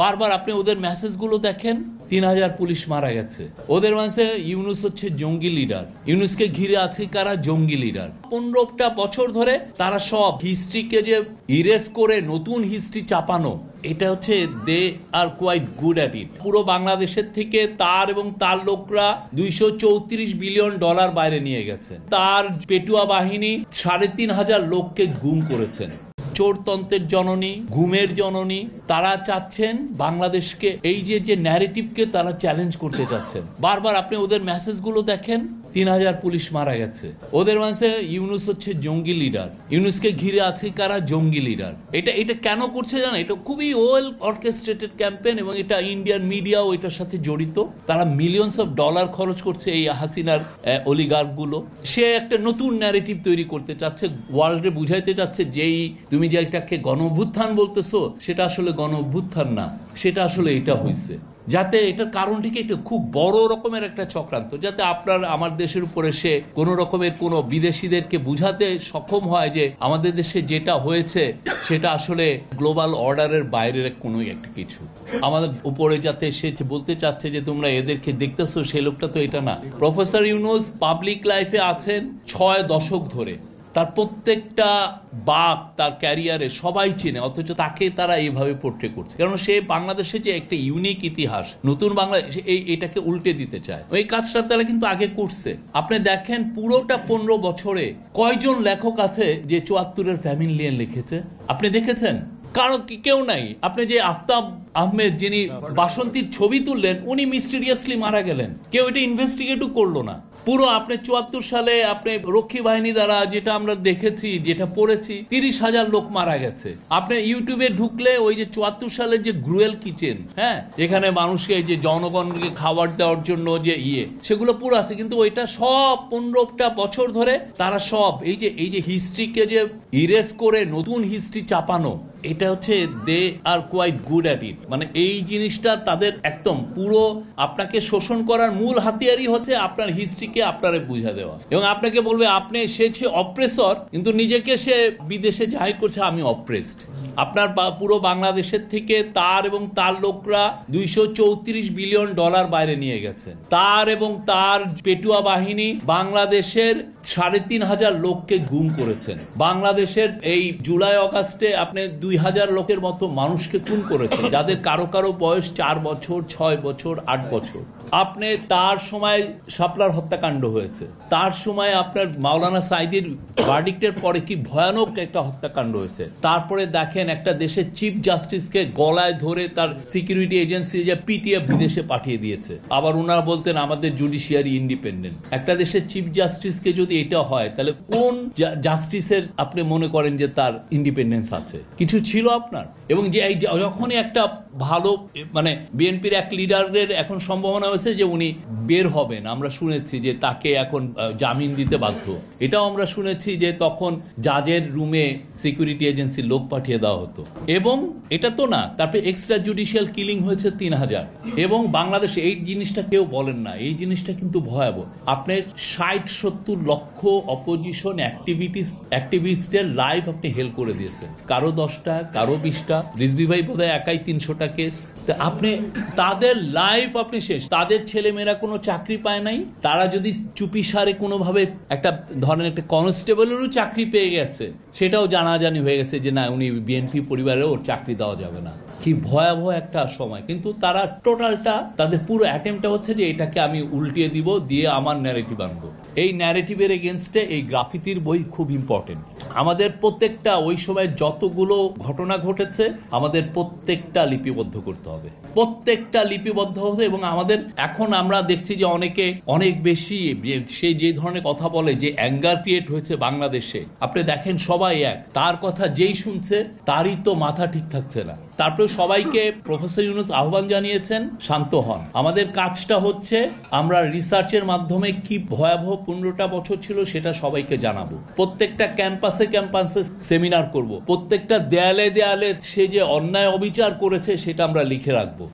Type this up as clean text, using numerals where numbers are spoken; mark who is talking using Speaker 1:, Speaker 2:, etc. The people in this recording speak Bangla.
Speaker 1: বারবার আপনি ওদের মেসেজগুলো দেখেন, 3000 পুলিশ মারা গেছে। ওদের মানে ইউনূস হচ্ছে জঙ্গি লিডার, ইউনূসকে ঘিরে আছে কারা? জঙ্গি লিডার। 15টা বছর ধরে তারা সব হিস্ট্রিকে যে ইরেজ করে নতুন হিস্ট্রি চাপানো, এটা হচ্ছে they are quite good at it. পুরো বাংলাদেশের থেকে তার এবং তার লোকরা $234 বিলিয়ন বাইরে নিয়ে গেছেন। তার পেটুয়া বাহিনী 3500 লোককে গুম করেছেন। চোরতন্ত্রের জননী, ঘুমের জননী, তারা চাচ্ছেন বাংলাদেশকে এই যে ন্যারেটিভকে তারা চ্যালেঞ্জ করতে চাচ্ছেন। বারবার আপনি ওদের মেসেজগুলো দেখেন, 3000 পুলিশ মারা গেছে। ওদের মানে ইউনূস হচ্ছে জঙ্গি লিডার, ইউনূসকে ঘিরে আছে কারা? জঙ্গি লিডার। এটা কেন করছে জানেন? এটা খুবই ওয়েল অর্কেস্ট্রেটেড ক্যাম্পেইন এবং এটা ইন্ডিয়ান মিডিয়াও এটার সাথে জড়িত। তারা মিলিয়নস অফ ডলার খরচ করছে এই হাসিনার অলিগার্ক গুলো। সে একটা নতুন ন্যারেটিভ তৈরি করতে চাচ্ছে, ওয়ার্ল্ডে বুঝাইতে চাচ্ছে যেই তুমি যে এটাকে গণ অভ্যুত্থান বলতেছো সেটা আসলে গণ অভ্যুত্থান না, সেটা আসলে এটা হয়েছে। যাতে এটার কারণটিকে এটা খুব বড় রকমের একটা চক্রান্ত, যাতে আপনার আমার দেশের উপরে সে কোনো রকমের কোনো বিদেশিদেরকে বুঝাতে সক্ষম হয় যে আমাদের দেশে যেটা হয়েছে সেটা আসলে গ্লোবাল অর্ডারের বাইরের কোনো একটা কিছু। আমাদের উপরে যাতে সে বলতে চাচ্ছে যে তোমরা এদেরকে দেখতেছো, সেই লোকটা তো এটা না। প্রফেসর ইউনূস পাবলিক লাইফে আছেন 6 দশক ধরে, তার প্রত্যেকটা বাক তার ক্যারিয়ারে সবাই চেনে, অথচ তাকে তারা এইভাবে পোর্ট্রে করছে। কারণ সে বাংলাদেশে যে একটা ইউনিক ইতিহাস, নতুন বাংলাদেশ এটাকে উল্টে দিতে চায়। ওই কাজটা তারা কিন্তু আগে করছে। আপনি দেখেন পুরোটা 15 বছরে কয়জন লেখক আছে যে 74-এর ফ্যামিলিয়ান লিখেছে? আপনি দেখেছেন? কারণ কেউ নাই। আপনি যে আফতাব আহমেদ যিনি বাসন্তীর ছবি তুললেন, উনি মিস্টিরিয়াসলি মারা গেলেন, কেউ এটা ইনভেস্টিগেটও করলো না। পুরো আপনি 74 সালে আপনি রক্ষী বাহিনী দ্বারা যেটা আমরা দেখেছি, যেটা পড়েছি, 30,000 লোক মারা গেছে। আপনি ইউটিউবে ঢুকলে ওই যে 74 সালের যে গ্রুয়েল কিচেন, হ্যাঁ, যেখানে মানুষকে যে জনগণকে খাবার দেওয়ার জন্য যে সেগুলো পুরো আছে। কিন্তু ওইটা সব 15টা বছর ধরে তারা সব এই যে হিস্ট্রিকে যে ইরেজ করে নতুন হিস্ট্রি চাপানো, এটা হচ্ছে they are quite good at it. মানে এই জিনিসটা তাদের একদম পুরো আপনাকে শোষণ করার মূল হাতিয়ারই হচ্ছে আপনার হিস্ট্রিকে আপনারে বুঝা দেওয়া, এবং আপনাকে বলবে আপনি সে অপ্রেসর, কিন্তু নিজেকে সে বিদেশে জাহির করছে আমি অপ্রেসড। আপনার পুরো বাংলাদেশের থেকে তার এবং তার লোকরা $234 বিলিয়ন বাইরে নিয়ে গেছেন। তার এবং তার পেটুয়া বাহিনী বাংলাদেশের 3500 লোককে গুম করেছেন। বাংলাদেশের এই জুলাই অগাস্টে আপনি 2000 লোকের মতো মানুষকে খুন করেছেন, যাদের কারো কারো বয়স 4 বছর, 6 বছর, 8 বছর। আপনি তার সময় শাপলার হত্যাকাণ্ড হয়েছে, তার সময় আপনার মাওলানা সাঈদীর ভার্ডিক্টের পরে কি ভয়ানক একটা হত্যাকাণ্ড হয়েছে। তারপরে দেখেন একটা দেশের চিফ জাস্টিসকে গলায় ধরে তার সিকিউরিটি এজেন্সি যে পিটিএফ বিদেশে পাঠিয়ে দিয়েছে। আবার ওনারা বলতেন আমাদের জুডিশিয়ারি ইন্ডিপেন্ডেন্ট। একটা দেশের চিফ জাস্টিসকে যদি এটা হয়, তাহলে কোন জাস্টিসের আপনি মনে করেন যে তার ইন্ডিপেন্ডেন্স আছে? কিছু ছিল আপনার? এবং যে যখনই একটা ভালো মানে বিএনপির এক লিডারের এখন সম্ভাবনা হয়েছে যে উনি বের হবেন, আমরা শুনেছি যে তাকে এখন জামিন দিতে বাধ্য, এটাও আমরা শুনেছি যে তখন জাজের রুমে সিকিউরিটি এজেন্সির লোক পাঠিয়ে দেওয়া হতো। এবং এটা তো না, তারপরে এক্সট্রা জুডিশিয়াল কিলিং হয়েছে 3000। এবং বাংলাদেশে এই জিনিসটা কেউ বলেন না, এই জিনিসটা কিন্তু ভয়াবহ। আপনার 60-70 লক্ষ অপোজিশন অ্যাক্টিভিস্টের লাইফ আপনি হেল করে দিয়েছেন। কারো 10টা, কারো 20টা, রিজভি ভাই বোধহয় একাই 300টা কেস। আপনি তাদের লাইফ আপনি শেষ। তাদের ছেলেমেয়েরা কোনো চাকরি পায় নাই, তারা যদি চুপি সারে কোনোভাবে একটা ধরেন একটা কনস্টেবলেরও চাকরি পেয়ে গেছে, সেটাও জানাজানি হয়ে গেছে যে না উনি বিএনপি পরিবারেও চাকরি দেওয়া যাবে না। কি ভয়াবহ একটা সময়। কিন্তু তারা টোটালটা তাদের পুরো অ্যাটেম্পটা হচ্ছে যে এটাকে আমি উল্টিয়ে দিব, দিয়ে আমার ন্যারেটিভ আনবো। এই ন্যারেটিভের এগেনস্টে এই গ্রাফিতির বই খুব ইম্পর্টেন্ট। আমাদের প্রত্যেকটা ওই সময় যতগুলো ঘটনা ঘটেছে আমাদের প্রত্যেকটা লিপিবদ্ধ করতে হবে, প্রত্যেকটা লিপিবদ্ধ হতে। এবং আমাদের এখন আমরা দেখছি যে অনেকে অনেক বেশি সেই যে ধরনের কথা বলে, যে অ্যাঙ্গার ক্রিয়েট হয়েছে বাংলাদেশে। আপনি দেখেন সবাই এক, তার কথা যেই শুনছে তারই তো মাথা ঠিক থাকছে না। তারপরে সবাইকে প্রফেসর ইউনূস আহ্বান জানিয়েছেন শান্ত হন। আমাদের কাজটা হচ্ছে আমরা রিসার্চের মাধ্যমে কি ভয়াবহ 15টা বছর ছিল সেটা সবাইকে জানাবো। প্রত্যেকটা ক্যাম্পাসে সেমিনার করব, প্রত্যেকটা দেয়ালে দেয়ালে সে যে অন্যায় অবিচার করেছে সেটা আমরা লিখে রাখবো।